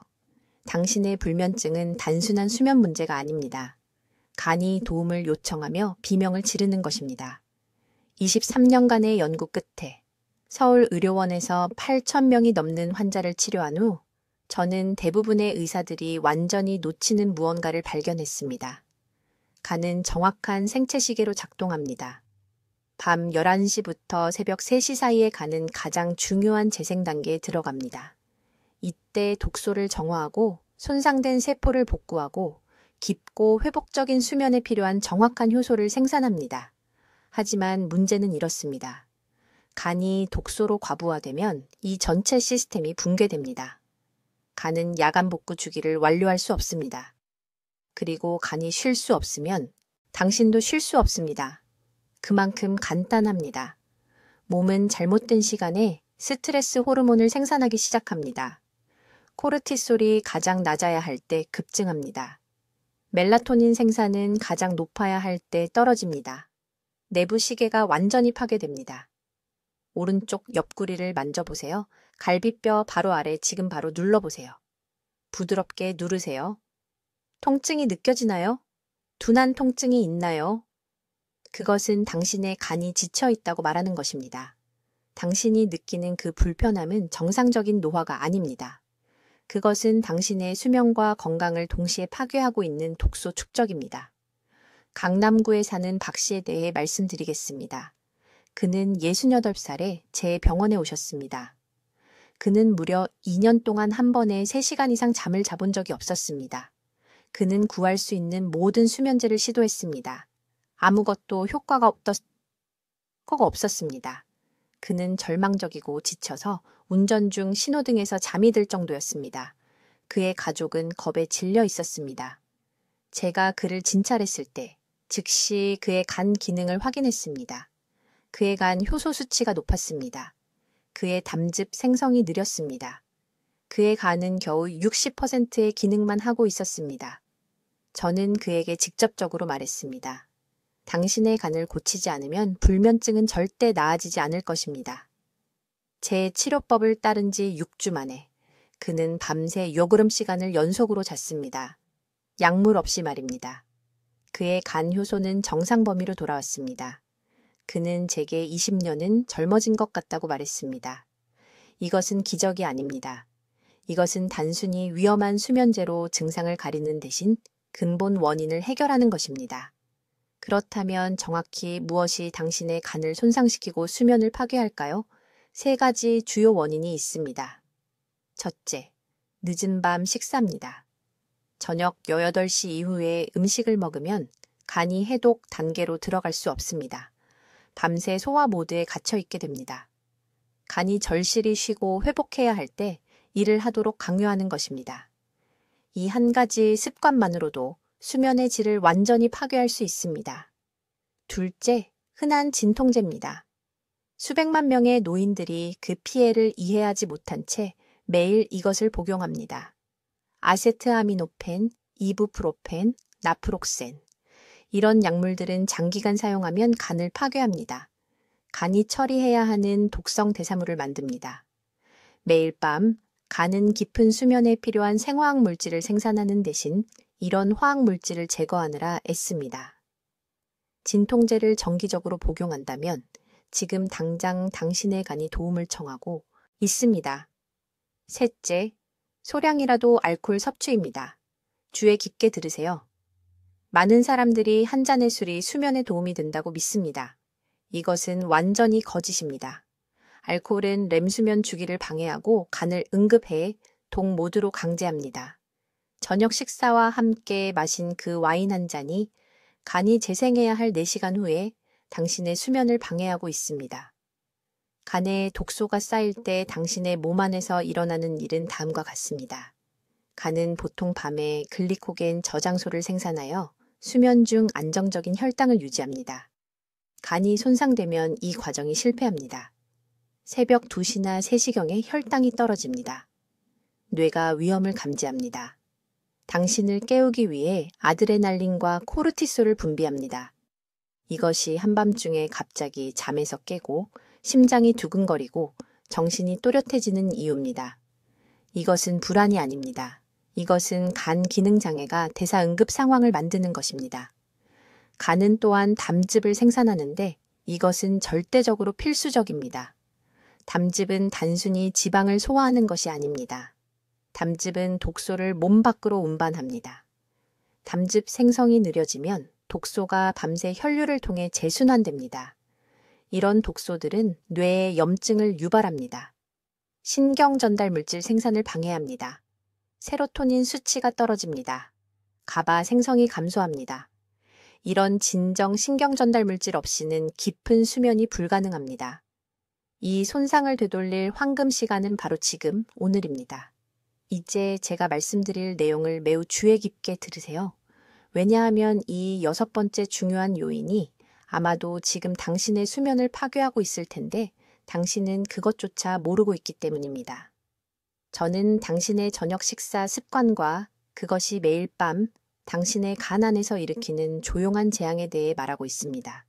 당신의 불면증은 단순한 수면 문제가 아닙니다. 간이 도움을 요청하며 비명을 지르는 것입니다. 23년간의 연구 끝에 서울의료원에서 8,000명이 넘는 환자를 치료한 후 저는 대부분의 의사들이 완전히 놓치는 무언가를 발견했습니다. 간은 정확한 생체 시계로 작동합니다. 밤 11시부터 새벽 3시 사이에 간은 가장 중요한 재생 단계에 들어갑니다. 이때 독소를 정화하고 손상된 세포를 복구하고 깊고 회복적인 수면에 필요한 정확한 효소를 생산합니다. 하지만 문제는 이렇습니다. 간이 독소로 과부하되면 이 전체 시스템이 붕괴됩니다. 간은 야간 복구 주기를 완료할 수 없습니다. 그리고 간이 쉴 수 없으면 당신도 쉴 수 없습니다. 그만큼 간단합니다. 몸은 잘못된 시간에 스트레스 호르몬을 생산하기 시작합니다. 코르티솔이 가장 낮아야 할 때 급증합니다. 멜라토닌 생산은 가장 높아야 할 때 떨어집니다. 내부 시계가 완전히 파괴됩니다. 오른쪽 옆구리를 만져보세요. 갈비뼈 바로 아래 지금 바로 눌러보세요. 부드럽게 누르세요. 통증이 느껴지나요? 둔한 통증이 있나요? 그것은 당신의 간이 지쳐 있다고 말하는 것입니다. 당신이 느끼는 그 불편함은 정상적인 노화가 아닙니다. 그것은 당신의 수면과 건강을 동시에 파괴하고 있는 독소 축적입니다. 강남구에 사는 박 씨에 대해 말씀드리겠습니다. 그는 68살에 제 병원에 오셨습니다. 그는 무려 2년 동안 한 번에 3시간 이상 잠을 자본 적이 없었습니다. 그는 구할 수 있는 모든 수면제를 시도했습니다. 아무것도 효과가 없었습니다. 그는 절망적이고 지쳐서 운전 중 신호등에서 잠이 들 정도였습니다. 그의 가족은 겁에 질려 있었습니다. 제가 그를 진찰했을 때 즉시 그의 간 기능을 확인했습니다. 그의 간 효소 수치가 높았습니다. 그의 담즙 생성이 느렸습니다. 그의 간은 겨우 60%의 기능만 하고 있었습니다. 저는 그에게 직접적으로 말했습니다. 당신의 간을 고치지 않으면 불면증은 절대 나아지지 않을 것입니다. 제 치료법을 따른 지 6주 만에 그는 밤새 요구름 시간을 연속으로 잤습니다. 약물 없이 말입니다. 그의 간 효소는 정상 범위로 돌아왔습니다. 그는 제게 20년은 젊어진 것 같다고 말했습니다. 이것은 기적이 아닙니다. 이것은 단순히 위험한 수면제로 증상을 가리는 대신 근본 원인을 해결하는 것입니다. 그렇다면 정확히 무엇이 당신의 간을 손상시키고 수면을 파괴할까요? 3가지 주요 원인이 있습니다. 첫째, 늦은 밤 식사입니다. 저녁 8시 이후에 음식을 먹으면 간이 해독 단계로 들어갈 수 없습니다. 밤새 소화 모드에 갇혀 있게 됩니다. 간이 절실히 쉬고 회복해야 할 때 일을 하도록 강요하는 것입니다. 이 한 가지 습관만으로도 수면의 질을 완전히 파괴할 수 있습니다. 둘째, 흔한 진통제입니다. 수백만 명의 노인들이 그 피해를 이해하지 못한 채 매일 이것을 복용합니다. 아세트아미노펜, 이부프로펜, 나프록센. 이런 약물들은 장기간 사용하면 간을 파괴합니다. 간이 처리해야 하는 독성 대사물을 만듭니다. 매일 밤 간은 깊은 수면에 필요한 생화학 물질을 생산하는 대신 이런 화학 물질을 제거하느라 애씁니다. 진통제를 정기적으로 복용한다면 지금 당장 당신의 간이 도움을 청하고 있습니다. 셋째, 소량이라도 알코올 섭취입니다. 주의 깊게 들으세요. 많은 사람들이 한 잔의 술이 수면에 도움이 된다고 믿습니다. 이것은 완전히 거짓입니다. 알코올은 렘수면 주기를 방해하고 간을 응급해 독 모드로 강제합니다. 저녁 식사와 함께 마신 그 와인 한 잔이 간이 재생해야 할 4시간 후에 당신의 수면을 방해하고 있습니다. 간에 독소가 쌓일 때 당신의 몸 안에서 일어나는 일은 다음과 같습니다. 간은 보통 밤에 글리코겐 저장소를 생산하여 수면 중 안정적인 혈당을 유지합니다. 간이 손상되면 이 과정이 실패합니다. 새벽 2시나 3시경에 혈당이 떨어집니다. 뇌가 위험을 감지합니다. 당신을 깨우기 위해 아드레날린과 코르티솔을 분비합니다. 이것이 한밤중에 갑자기 잠에서 깨고 심장이 두근거리고 정신이 또렷해지는 이유입니다. 이것은 불안이 아닙니다. 이것은 간 기능 장애가 대사응급 상황을 만드는 것입니다. 간은 또한 담즙을 생산하는데 이것은 절대적으로 필수적입니다. 담즙은 단순히 지방을 소화하는 것이 아닙니다. 담즙은 독소를 몸 밖으로 운반합니다. 담즙 생성이 느려지면 독소가 밤새 혈류를 통해 재순환됩니다. 이런 독소들은 뇌에 염증을 유발합니다. 신경 전달 물질 생산을 방해합니다. 세로토닌 수치가 떨어집니다. 가바 생성이 감소합니다. 이런 진정 신경 전달 물질 없이는 깊은 수면이 불가능합니다. 이 손상을 되돌릴 황금 시간은 바로 지금, 오늘입니다. 이제 제가 말씀드릴 내용을 매우 주의 깊게 들으세요. 왜냐하면 이 6번째 중요한 요인이 아마도 지금 당신의 수면을 파괴하고 있을 텐데 당신은 그것조차 모르고 있기 때문입니다. 저는 당신의 저녁 식사 습관과 그것이 매일 밤 당신의 간 안에서 일으키는 조용한 재앙에 대해 말하고 있습니다.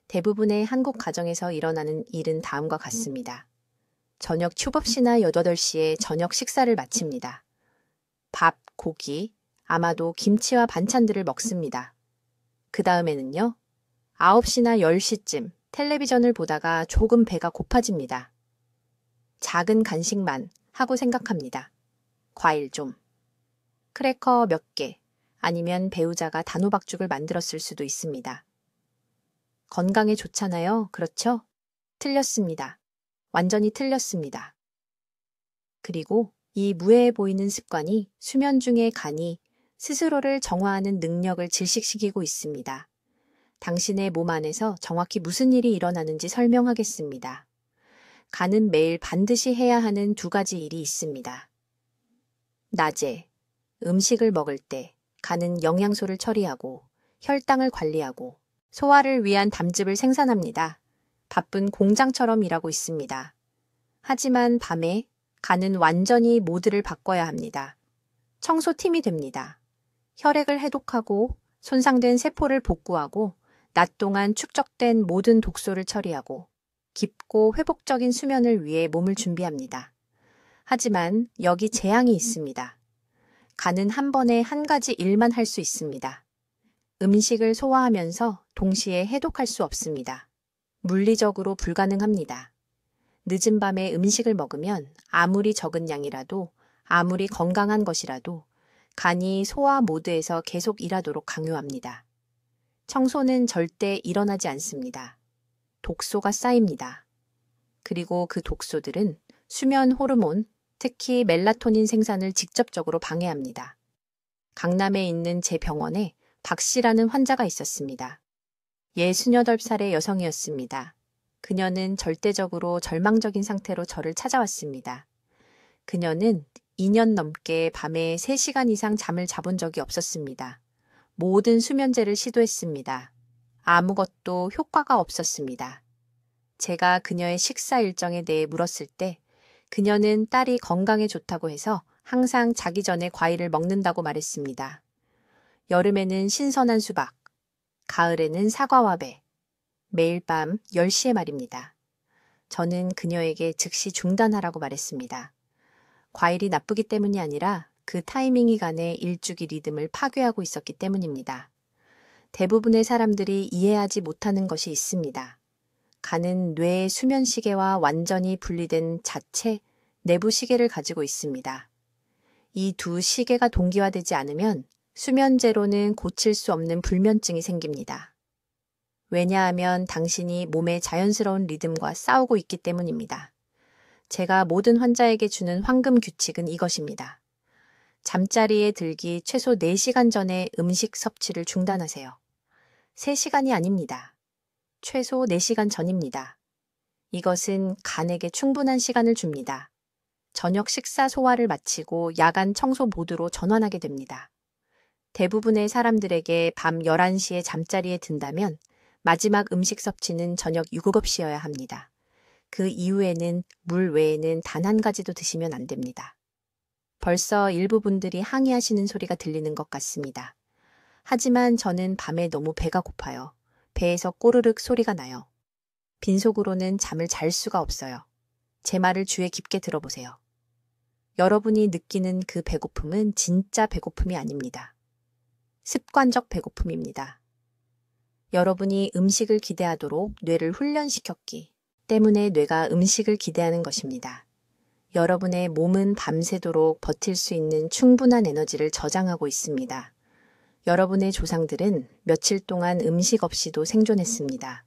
대부분의 한국 가정에서 일어나는 일은 다음과 같습니다. 저녁 7시나 8시에 저녁 식사를 마칩니다. 밥, 고기, 아마도 김치와 반찬들을 먹습니다. 그 다음에는요, 9시나 10시쯤 텔레비전을 보다가 조금 배가 고파집니다. 작은 간식만 하고 생각합니다. 과일 좀, 크래커 몇 개, 아니면 배우자가 단호박죽을 만들었을 수도 있습니다. 건강에 좋잖아요. 그렇죠? 틀렸습니다. 완전히 틀렸습니다. 그리고 이 무해해 보이는 습관이 수면 중에 간이 스스로를 정화하는 능력을 질식시키고 있습니다. 당신의 몸 안에서 정확히 무슨 일이 일어나는지 설명하겠습니다. 간은 매일 반드시 해야 하는 2가지 일이 있습니다. 낮에 음식을 먹을 때 간은 영양소를 처리하고 혈당을 관리하고 소화를 위한 담즙을 생산합니다. 바쁜 공장처럼 일하고 있습니다. 하지만 밤에 간은 완전히 모드를 바꿔야 합니다. 청소팀이 됩니다. 혈액을 해독하고 손상된 세포를 복구하고 낮 동안 축적된 모든 독소를 처리하고 깊고 회복적인 수면을 위해 몸을 준비합니다. 하지만 여기 재앙이 있습니다. 간은 한 번에 한 가지 일만 할 수 있습니다. 음식을 소화하면서 동시에 해독할 수 없습니다. 물리적으로 불가능합니다. 늦은 밤에 음식을 먹으면 아무리 적은 양이라도, 아무리 건강한 것이라도 간이 소화 모드에서 계속 일하도록 강요합니다. 청소는 절대 일어나지 않습니다. 독소가 쌓입니다. 그리고 그 독소들은 수면 호르몬, 특히 멜라토닌 생산을 직접적으로 방해합니다. 강남에 있는 제 병원에 박 씨라는 환자가 있었습니다. 68살의 여성이었습니다. 그녀는 절대적으로 절망적인 상태로 저를 찾아왔습니다. 그녀는 2년 넘게 밤에 3시간 이상 잠을 자본 적이 없었습니다. 모든 수면제를 시도했습니다. 아무것도 효과가 없었습니다. 제가 그녀의 식사 일정에 대해 물었을 때 그녀는 딸이 건강에 좋다고 해서 항상 자기 전에 과일을 먹는다고 말했습니다. 여름에는 신선한 수박, 가을에는 사과와 배, 매일 밤 10시에 말입니다. 저는 그녀에게 즉시 중단하라고 말했습니다. 과일이 나쁘기 때문이 아니라 그 타이밍이 간의 일주기 리듬을 파괴하고 있었기 때문입니다. 대부분의 사람들이 이해하지 못하는 것이 있습니다. 간은 뇌의 수면 시계와 완전히 분리된 자체 내부 시계를 가지고 있습니다. 이 2 시계가 동기화되지 않으면 수면제로는 고칠 수 없는 불면증이 생깁니다. 왜냐하면 당신이 몸의 자연스러운 리듬과 싸우고 있기 때문입니다. 제가 모든 환자에게 주는 황금 규칙은 이것입니다. 잠자리에 들기 최소 4시간 전에 음식 섭취를 중단하세요. 3시간이 아닙니다. 최소 4시간 전입니다. 이것은 간에게 충분한 시간을 줍니다. 저녁 식사 소화를 마치고 야간 청소 모드로 전환하게 됩니다. 대부분의 사람들에게 밤 11시에 잠자리에 든다면 마지막 음식 섭취는 저녁 7시여야 합니다. 그 이후에는 물 외에는 단 한 가지도 드시면 안 됩니다. 벌써 일부 분들이 항의하시는 소리가 들리는 것 같습니다. 하지만 저는 밤에 너무 배가 고파요. 배에서 꼬르륵 소리가 나요. 빈속으로는 잠을 잘 수가 없어요. 제 말을 주의 깊게 들어보세요. 여러분이 느끼는 그 배고픔은 진짜 배고픔이 아닙니다. 습관적 배고픔입니다. 여러분이 음식을 기대하도록 뇌를 훈련시켰기 때문에 뇌가 음식을 기대하는 것입니다. 여러분의 몸은 밤새도록 버틸 수 있는 충분한 에너지를 저장하고 있습니다. 여러분의 조상들은 며칠 동안 음식 없이도 생존했습니다.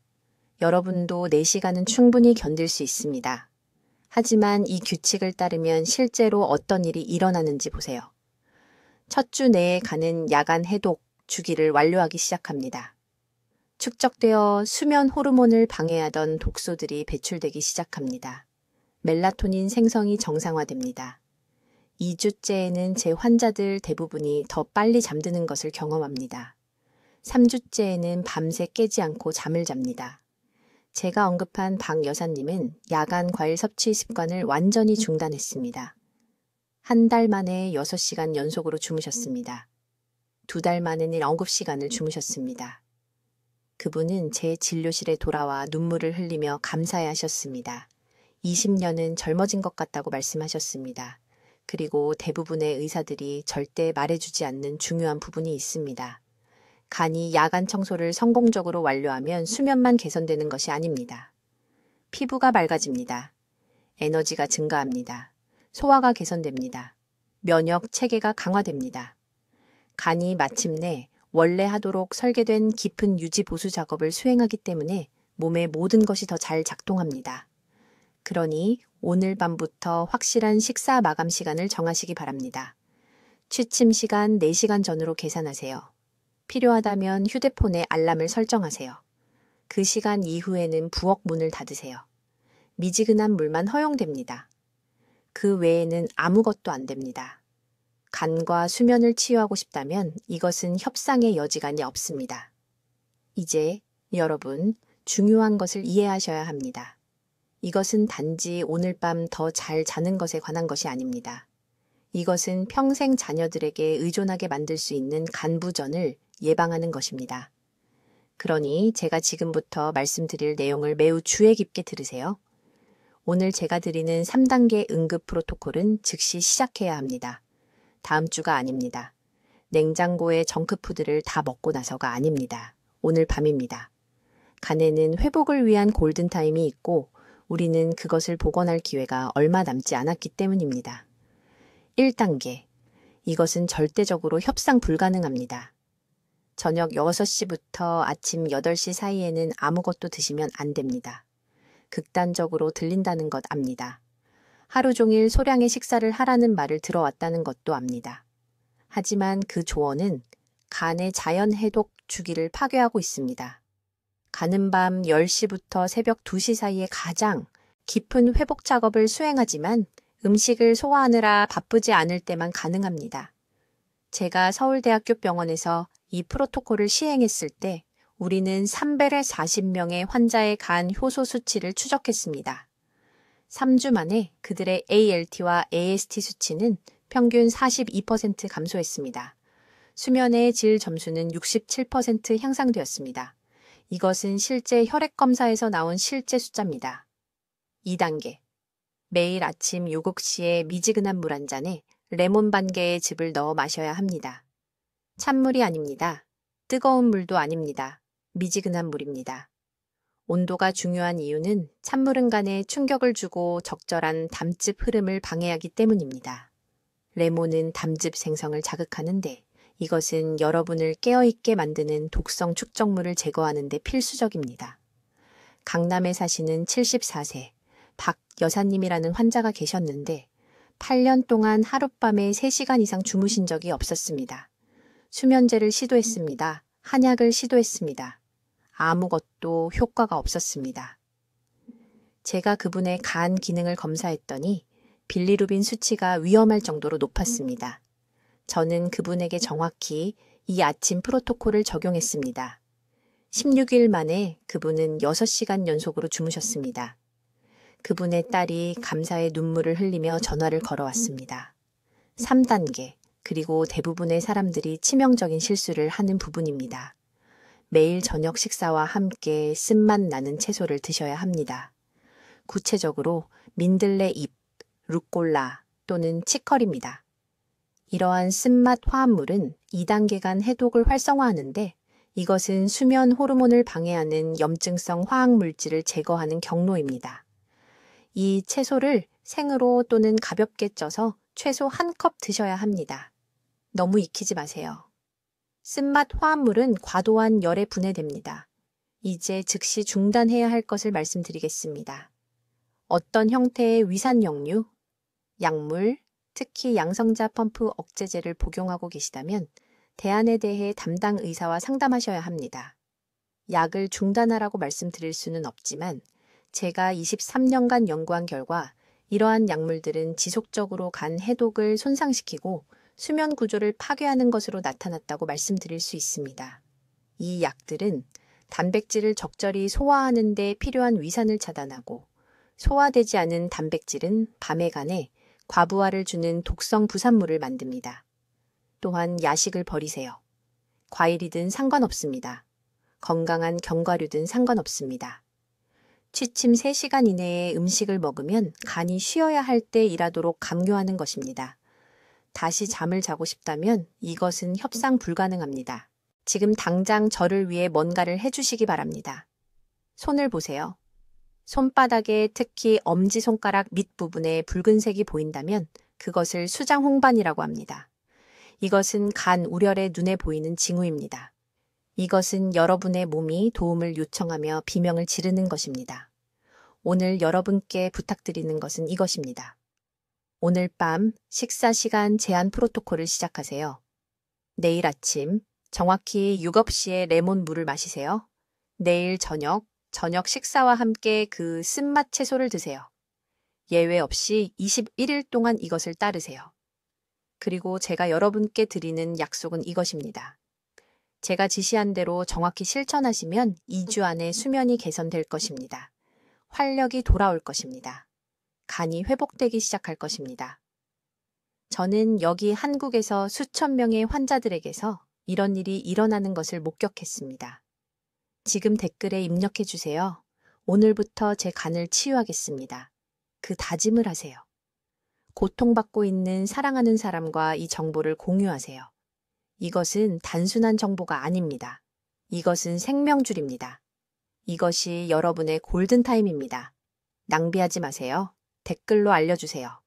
여러분도 4시간은 충분히 견딜 수 있습니다. 하지만 이 규칙을 따르면 실제로 어떤 일이 일어나는지 보세요. 첫 주 내에 가는 야간 해독 주기를 완료하기 시작합니다. 축적되어 수면 호르몬을 방해하던 독소들이 배출되기 시작합니다. 멜라토닌 생성이 정상화됩니다. 2주째에는 제 환자들 대부분이 더 빨리 잠드는 것을 경험합니다. 3주째에는 밤새 깨지 않고 잠을 잡니다. 제가 언급한 박 여사님은 야간 과일 섭취 습관을 완전히 중단했습니다. 한 달 만에 6시간 연속으로 주무셨습니다. 2달 만에는 9시간을 주무셨습니다. 그분은 제 진료실에 돌아와 눈물을 흘리며 감사해 하셨습니다. 20년은 젊어진 것 같다고 말씀하셨습니다. 그리고 대부분의 의사들이 절대 말해주지 않는 중요한 부분이 있습니다. 간이 야간 청소를 성공적으로 완료하면 수면만 개선되는 것이 아닙니다. 피부가 맑아집니다. 에너지가 증가합니다. 소화가 개선됩니다. 면역 체계가 강화됩니다. 간이 마침내 원래 하도록 설계된 깊은 유지 보수 작업을 수행하기 때문에 몸의 모든 것이 더 잘 작동합니다. 그러니 오늘 밤부터 확실한 식사 마감 시간을 정하시기 바랍니다. 취침 시간 4시간 전으로 계산하세요. 필요하다면 휴대폰에 알람을 설정하세요. 그 시간 이후에는 부엌 문을 닫으세요. 미지근한 물만 허용됩니다. 그 외에는 아무것도 안 됩니다. 간과 수면을 치유하고 싶다면 이것은 협상의 여지간이 없습니다. 이제 여러분, 중요한 것을 이해하셔야 합니다. 이것은 단지 오늘 밤 더 잘 자는 것에 관한 것이 아닙니다. 이것은 평생 자녀들에게 의존하게 만들 수 있는 간부전을 예방하는 것입니다. 그러니 제가 지금부터 말씀드릴 내용을 매우 주의 깊게 들으세요. 오늘 제가 드리는 3단계 응급 프로토콜은 즉시 시작해야 합니다. 다음 주가 아닙니다. 냉장고의 정크푸드를 다 먹고 나서가 아닙니다. 오늘 밤입니다. 간에는 회복을 위한 골든타임이 있고 우리는 그것을 복원할 기회가 얼마 남지 않았기 때문입니다. 1단계. 이것은 절대적으로 협상 불가능합니다. 저녁 6시부터 아침 8시 사이에는 아무것도 드시면 안 됩니다. 극단적으로 들린다는 것 압니다. 하루 종일 소량의 식사를 하라는 말을 들어왔다는 것도 압니다. 하지만 그 조언은 간의 자연 해독 주기를 파괴하고 있습니다. 가는 밤 10시부터 새벽 2시 사이에 가장 깊은 회복 작업을 수행하지만 음식을 소화하느라 바쁘지 않을 때만 가능합니다. 제가 서울대학교 병원에서 이 프로토콜을 시행했을 때 우리는 340명의 환자의 간 효소 수치를 추적했습니다. 3주 만에 그들의 ALT와 AST 수치는 평균 42% 감소했습니다. 수면의 질 점수는 67% 향상되었습니다. 이것은 실제 혈액 검사에서 나온 실제 숫자입니다. 2단계. 매일 아침 7시에 미지근한 물 한 잔에 레몬 반 개의 즙을 넣어 마셔야 합니다. 찬물이 아닙니다. 뜨거운 물도 아닙니다. 미지근한 물입니다. 온도가 중요한 이유는 찬물은 간에 충격을 주고 적절한 담즙 흐름을 방해하기 때문입니다. 레몬은 담즙 생성을 자극하는데 이것은 여러분을 깨어있게 만드는 독성 축적물을 제거하는 데 필수적입니다. 강남에 사시는 74세 박 여사님이라는 환자가 계셨는데 8년 동안 하룻밤에 3시간 이상 주무신 적이 없었습니다. 수면제를 시도했습니다. 한약을 시도했습니다. 아무것도 효과가 없었습니다. 제가 그분의 간 기능을 검사했더니 빌리루빈 수치가 위험할 정도로 높았습니다. 저는 그분에게 정확히 이 아침 프로토콜을 적용했습니다. 16일 만에 그분은 6시간 연속으로 주무셨습니다. 그분의 딸이 감사의 눈물을 흘리며 전화를 걸어왔습니다. 3단계, 그리고 대부분의 사람들이 치명적인 실수를 하는 부분입니다. 매일 저녁 식사와 함께 쓴맛 나는 채소를 드셔야 합니다. 구체적으로 민들레 잎, 루꼴라 또는 치커리입니다. 이러한 쓴맛 화합물은 2단계 간 해독을 활성화하는데 이것은 수면 호르몬을 방해하는 염증성 화학물질을 제거하는 경로입니다. 이 채소를 생으로 또는 가볍게 쪄서 최소 1컵 드셔야 합니다. 너무 익히지 마세요. 쓴맛 화합물은 과도한 열에 분해됩니다. 이제 즉시 중단해야 할 것을 말씀드리겠습니다. 어떤 형태의 위산역류, 약물, 특히 양성자 펌프 억제제를 복용하고 계시다면 대안에 대해 담당 의사와 상담하셔야 합니다. 약을 중단하라고 말씀드릴 수는 없지만 제가 23년간 연구한 결과 이러한 약물들은 지속적으로 간 해독을 손상시키고 수면 구조를 파괴하는 것으로 나타났다고 말씀드릴 수 있습니다. 이 약들은 단백질을 적절히 소화하는 데 필요한 위산을 차단하고 소화되지 않은 단백질은 밤에 간에 과부하를 주는 독성 부산물을 만듭니다. 또한 야식을 버리세요. 과일이든 상관없습니다. 건강한 견과류든 상관없습니다. 취침 3시간 이내에 음식을 먹으면 간이 쉬어야 할 때 일하도록 강요하는 것입니다. 다시 잠을 자고 싶다면 이것은 협상 불가능합니다. 지금 당장 저를 위해 뭔가를 해주시기 바랍니다. 손을 보세요. 손바닥에 특히 엄지손가락 밑부분에 붉은색이 보인다면 그것을 수장홍반이라고 합니다. 이것은 간 우열의 눈에 보이는 징후입니다. 이것은 여러분의 몸이 도움을 요청하며 비명을 지르는 것입니다. 오늘 여러분께 부탁드리는 것은 이것입니다. 오늘 밤 식사 시간 제한 프로토콜을 시작하세요. 내일 아침 정확히 6시에 레몬 물을 마시세요. 내일 저녁 식사와 함께 그 쓴맛 채소를 드세요. 예외 없이 21일 동안 이것을 따르세요. 그리고 제가 여러분께 드리는 약속은 이것입니다. 제가 지시한 대로 정확히 실천하시면 2주 안에 수면이 개선될 것입니다. 활력이 돌아올 것입니다. 간이 회복되기 시작할 것입니다. 저는 여기 한국에서 수천 명의 환자들에게서 이런 일이 일어나는 것을 목격했습니다. 지금 댓글에 입력해 주세요. 오늘부터 제 간을 치유하겠습니다. 그 다짐을 하세요. 고통받고 있는 사랑하는 사람과 이 정보를 공유하세요. 이것은 단순한 정보가 아닙니다. 이것은 생명줄입니다. 이것이 여러분의 골든타임입니다. 낭비하지 마세요. 댓글로 알려주세요.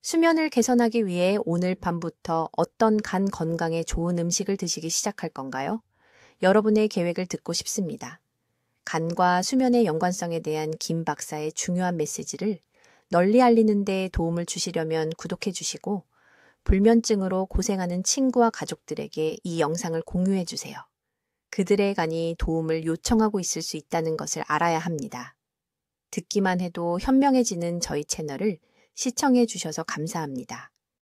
수면을 개선하기 위해 오늘 밤부터 어떤 간 건강에 좋은 음식을 드시기 시작할 건가요? 여러분의 계획을 듣고 싶습니다. 간과 수면의 연관성에 대한 김 박사의 중요한 메시지를 널리 알리는 데 도움을 주시려면 구독해 주시고 불면증으로 고생하는 친구와 가족들에게 이 영상을 공유해 주세요. 그들의 간이 도움을 요청하고 있을 수 있다는 것을 알아야 합니다. 듣기만 해도 현명해지는 저희 채널을 시청해 주셔서 감사합니다.